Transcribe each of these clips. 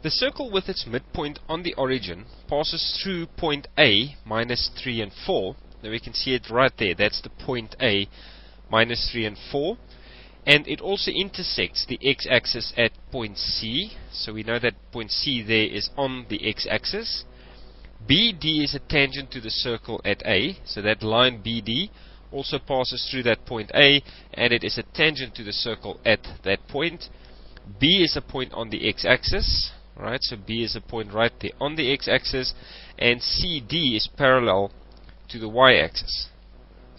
The circle with its midpoint on the origin passes through point A, minus 3 and 4. Now we can see it right there. That's the point A, minus 3 and 4. And it also intersects the x-axis at point C. So we know that point C there is on the x-axis. BD is a tangent to the circle at A. So that line BD also passes through that point A, and it is a tangent to the circle at that point. B is a point on the x-axis. Right, so B is a point right there on the x-axis, and CD is parallel to the y-axis,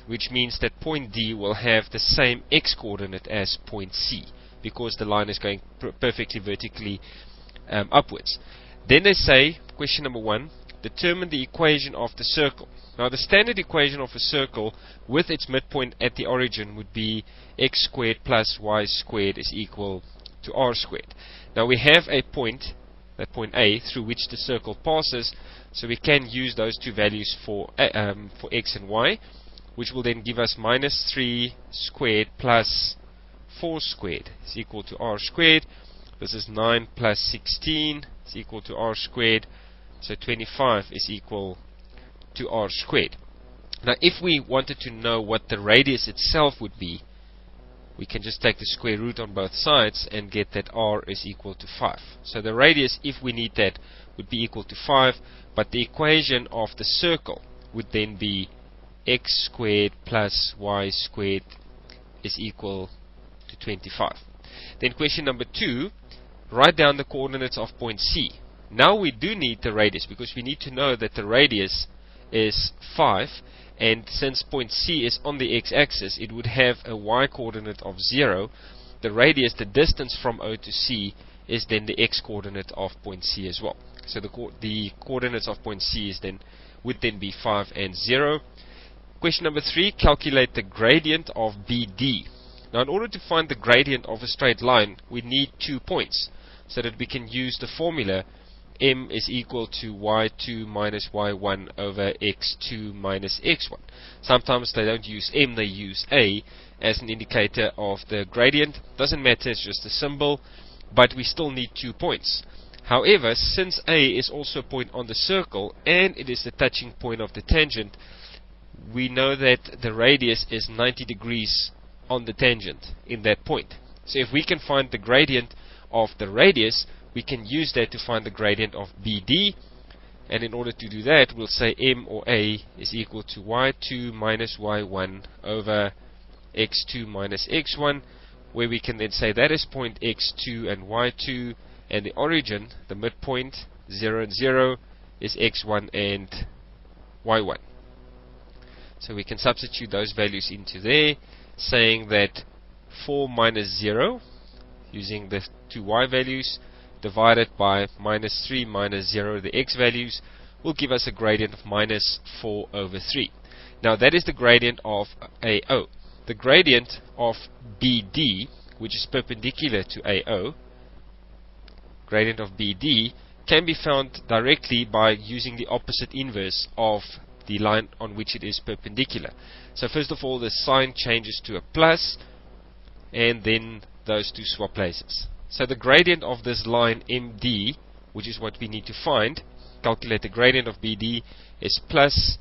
which means that point D will have the same x-coordinate as point C, because the line is going perfectly vertically upwards. Then they say, question number 1, determine the equation of the circle. Now the standard equation of a circle with its midpoint at the origin would be x squared plus y squared is equal to r squared. Now we have a point, that point A, through which the circle passes, so we can use those two values for x and y, which will then give us minus 3 squared plus 4 squared is equal to r squared. This is 9 plus 16 is equal to r squared, so 25 is equal to r squared. Now if we wanted to know what the radius itself would be, we can just take the square root on both sides and get that r is equal to 5. So the radius, if we need that, would be equal to 5, but the equation of the circle would then be x squared plus y squared is equal to 25. Then question number 2, write down the coordinates of point C. Now we do need the radius, because we need to know that the radius is 5, and since point C is on the x-axis, it would have a y-coordinate of 0. The radius, the distance from O to C, is then the x-coordinate of point C as well. So the coordinates of point C would then be 5 and 0. Question number 3, calculate the gradient of BD. Now in order to find the gradient of a straight line, we need 2 points, so that we can use the formula m is equal to y2 minus y1 over x2 minus x1. Sometimes they don't use m, they use a as an indicator of the gradient. Doesn't matter, it's just a symbol, but we still need 2 points. However, since a is also a point on the circle and it is the touching point of the tangent, we know that the radius is 90 degrees on the tangent in that point. So if we can find the gradient of the radius, we can use that to find the gradient of BD, and in order to do that, we'll say m or a is equal to y2 minus y1 over x2 minus x1, where we can then say that is point x2 and y2, and the origin, the midpoint, 0 and 0, is x1 and y1. So we can substitute those values into there, saying that 4 minus 0, using the two y values, divided by minus 3 minus 0, the x values, will give us a gradient of minus 4 over 3. Now that is the gradient of AO. The gradient of BD, which is perpendicular to AO, gradient of BD, can be found directly by using the opposite inverse of the line on which it is perpendicular. So first of all, the sign changes to a plus, and then those two swap places. So the gradient of this line MD, which is what we need to find, calculate the gradient of BD, is plus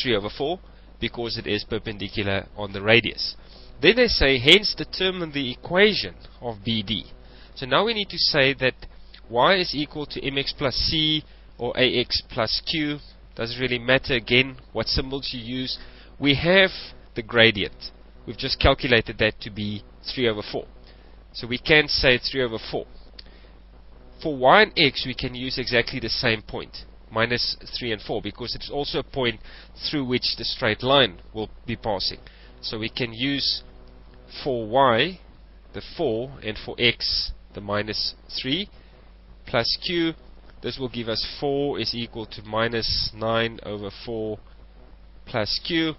3 over 4, because it is perpendicular on the radius. Then they say, hence determine the equation of BD. So now we need to say that y is equal to mx plus c or ax plus q. Doesn't really matter again what symbols you use. We have the gradient. We've just calculated that to be 3 over 4. So we can say 3 over 4. For y and x, we can use exactly the same point, minus 3 and 4, because it's also a point through which the straight line will be passing. So we can use for y, the 4, and for x, the minus 3, plus q. This will give us 4 is equal to minus 9 over 4 plus q.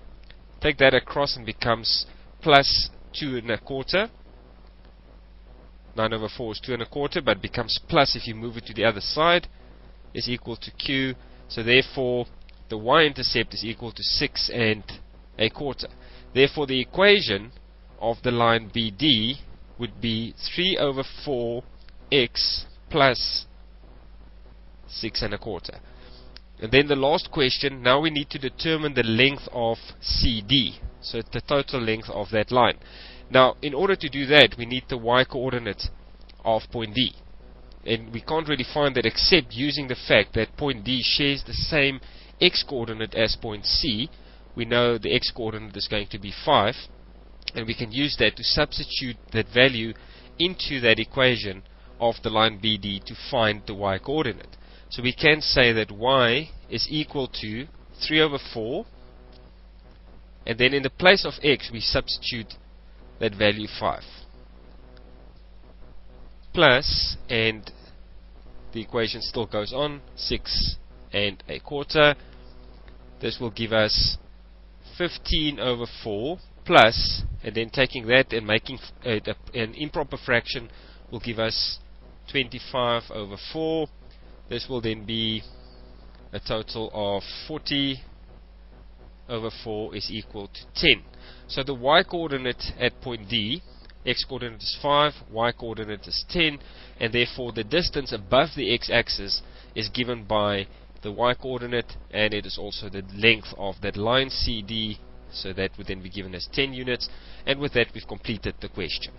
Take that across and becomes plus 2 and a quarter. 9 over 4 is 2 and a quarter, but becomes plus if you move it to the other side, is equal to q. So therefore the y-intercept is equal to 6 and a quarter. Therefore the equation of the line BD would be 3 over 4 x plus 6 1/4. And then the last question, now we need to determine the length of CD, so the total length of that line. Now, in order to do that, we need the y-coordinate of point D. And we can't really find that except using the fact that point D shares the same x-coordinate as point C. We know the x-coordinate is going to be 5, and we can use that to substitute that value into that equation of the line BD to find the y-coordinate. So we can say that y is equal to 3/4, and then in the place of x we substitute that value 5, plus, and the equation still goes on, 6 1/4. This will give us 15/4 plus, and then taking that and making an improper fraction will give us 25/4. This will then be a total of 40/4 is equal to 10. So the y-coordinate at point D, x-coordinate is 5, y-coordinate is 10, and therefore the distance above the x-axis is given by the y-coordinate, and it is also the length of that line CD, so that would then be given as 10 units, and with that we've completed the question.